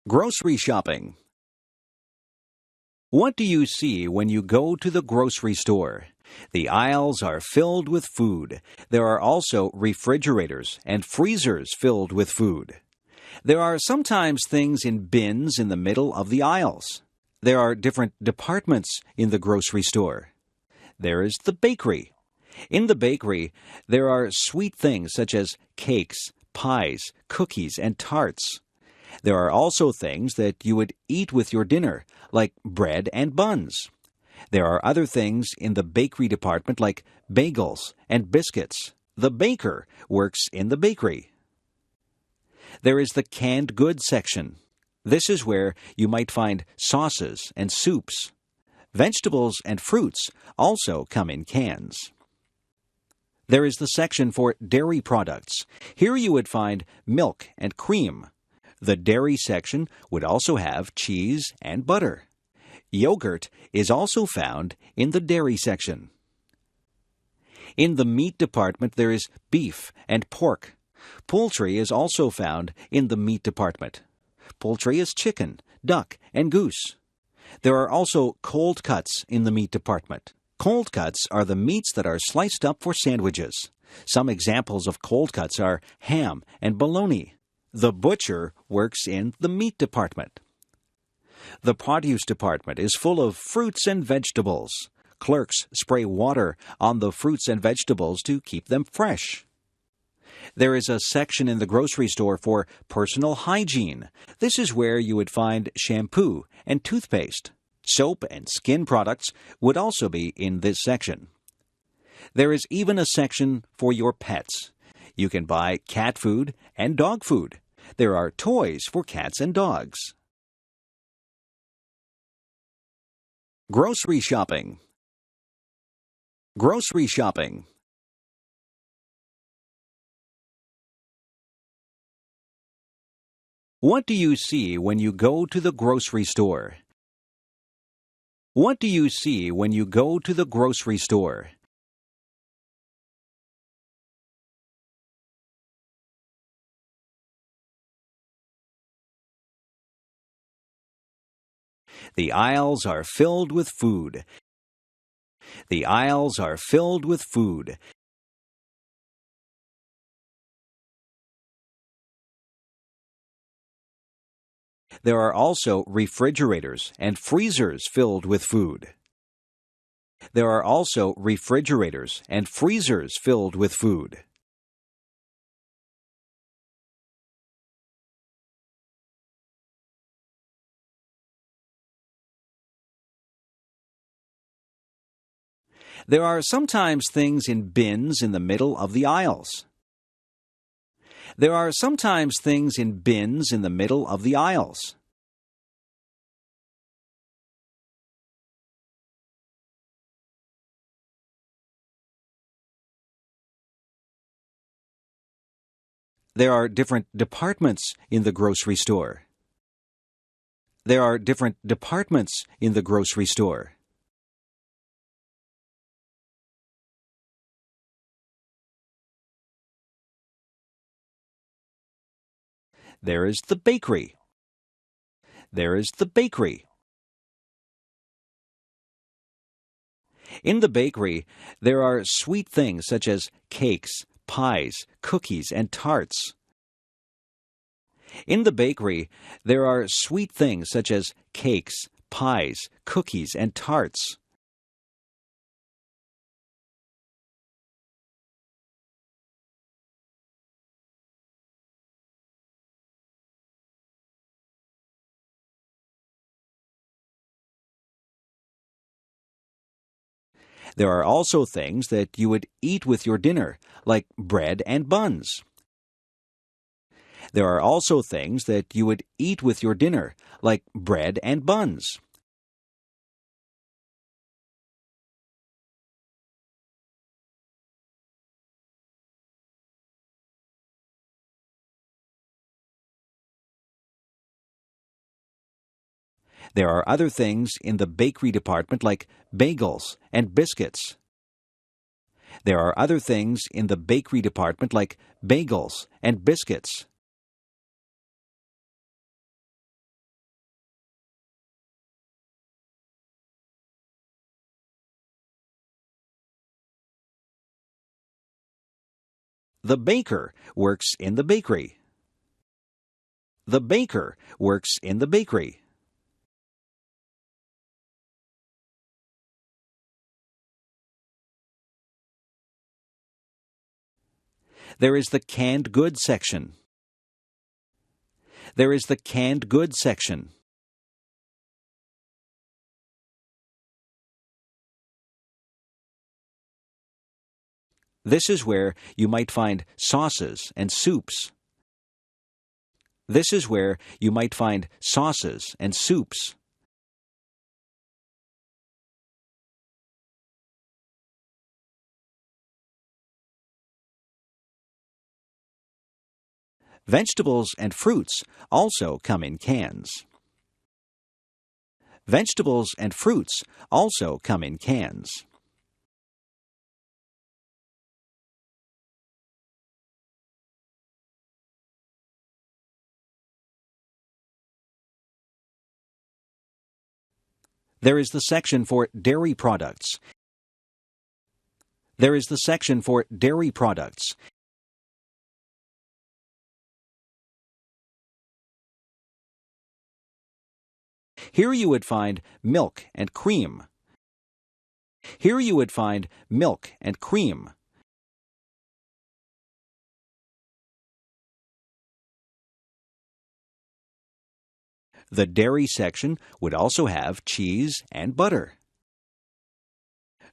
Grocery shopping. What do you see when you go to the grocery store? The aisles are filled with food. There are also refrigerators and freezers filled with food. There are sometimes things in bins in the middle of the aisles. There are different departments in the grocery store. There is the bakery. In the bakery, there are sweet things such as cakes, pies, cookies, and tarts. There are also things that you would eat with your dinner, like bread and buns. There are other things in the bakery department like bagels and biscuits. The baker works in the bakery. There is the canned goods section. This is where you might find sauces and soups. Vegetables and fruits also come in cans. There is the section for dairy products. Here you would find milk and cream. The dairy section would also have cheese and butter. Yogurt is also found in the dairy section. In the meat department, there is beef and pork. Poultry is also found in the meat department. Poultry is chicken, duck, and goose. There are also cold cuts in the meat department. Cold cuts are the meats that are sliced up for sandwiches. Some examples of cold cuts are ham and bologna. The butcher works in the meat department. The produce department is full of fruits and vegetables. Clerks spray water on the fruits and vegetables to keep them fresh. There is a section in the grocery store for personal hygiene. This is where you would find shampoo and toothpaste. Soap and skin products would also be in this section. There is even a section for your pets. You can buy cat food and dog food. There are toys for cats and dogs. Grocery shopping. Grocery shopping. What do you see when you go to the grocery store? What do you see when you go to the grocery store? The aisles are filled with food. The aisles are filled with food. There are also refrigerators and freezers filled with food. There are also refrigerators and freezers filled with food. There are sometimes things in bins in the middle of the aisles. There are sometimes things in bins in the middle of the aisles. There are different departments in the grocery store. There are different departments in the grocery store. There is the bakery. There is the bakery. In the bakery, there are sweet things such as cakes, pies, cookies, and tarts. In the bakery, there are sweet things such as cakes, pies, cookies, and tarts. There are also things that you would eat with your dinner, like bread and buns. There are also things that you would eat with your dinner, like bread and buns. There are other things in the bakery department like bagels and biscuits. There are other things in the bakery department like bagels and biscuits. The baker works in the bakery. The baker works in the bakery. There is the canned goods section. There is the canned goods section. This is where you might find sauces and soups. This is where you might find sauces and soups. Vegetables and fruits also come in cans. Vegetables and fruits also come in cans. There is the section for dairy products. There is the section for dairy products. Here you would find milk and cream. Here you would find milk and cream. The dairy section would also have cheese and butter.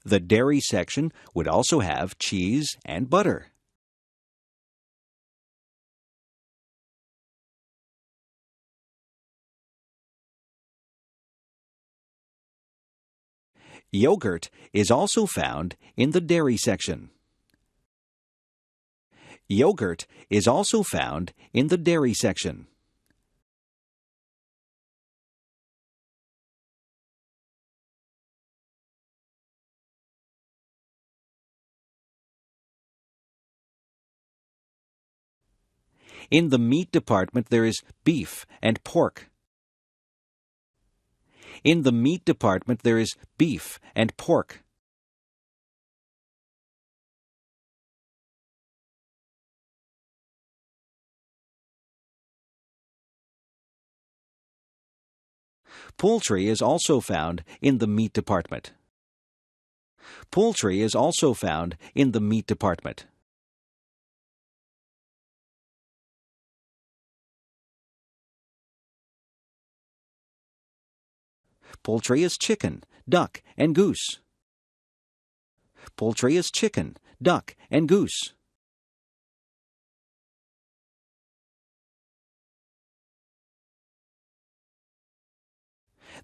The dairy section would also have cheese and butter. Yogurt is also found in the dairy section. Yogurt is also found in the dairy section. In the meat department, there is beef and pork. In the meat department, there is beef and pork. Poultry is also found in the meat department. Poultry is also found in the meat department. Poultry is chicken, duck, and goose. Poultry is chicken, duck, and goose.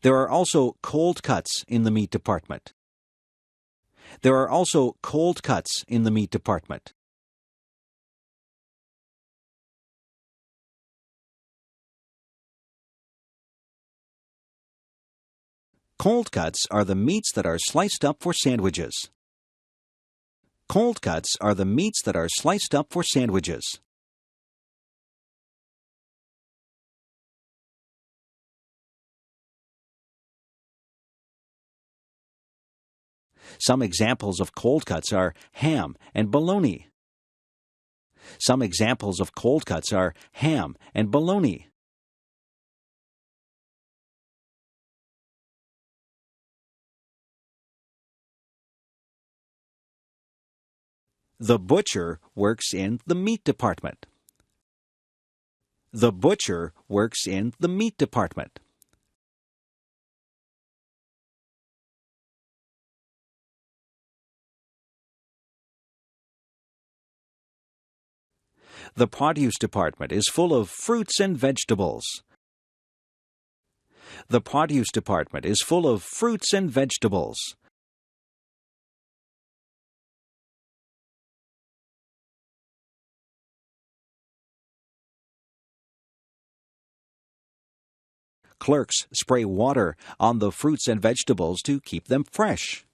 There are also cold cuts in the meat department. There are also cold cuts in the meat department. Cold cuts are the meats that are sliced up for sandwiches. Cold cuts are the meats that are sliced up for sandwiches. Some examples of cold cuts are ham and bologna. Some examples of cold cuts are ham and bologna. The butcher works in the meat department. The butcher works in the meat department. The produce department is full of fruits and vegetables. The produce department is full of fruits and vegetables. Clerks spray water on the fruits and vegetables to keep them fresh.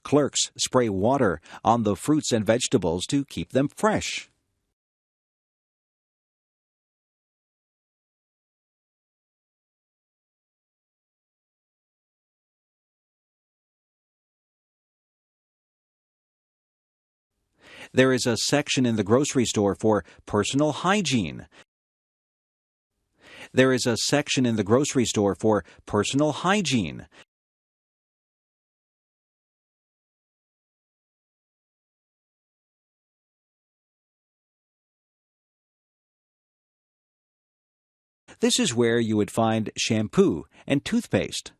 Clerks spray water on the fruits and vegetables to keep them fresh. There is a section in the grocery store for personal hygiene. There is a section in the grocery store for personal hygiene. This is where you would find shampoo and toothpaste.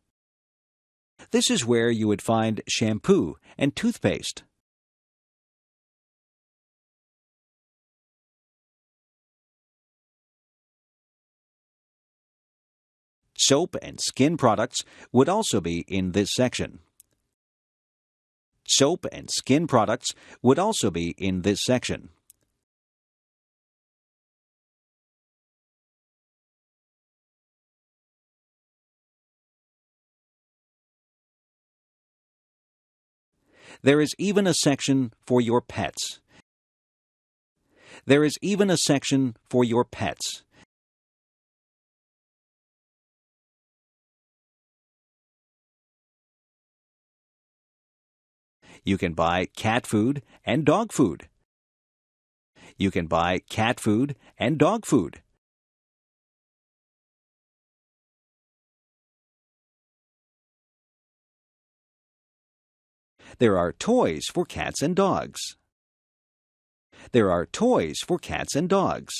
This is where you would find shampoo and toothpaste. Soap and skin products would also be in this section. Soap and skin products would also be in this section. There is even a section for your pets. There is even a section for your pets. You can buy cat food and dog food. You can buy cat food and dog food. There are toys for cats and dogs. There are toys for cats and dogs.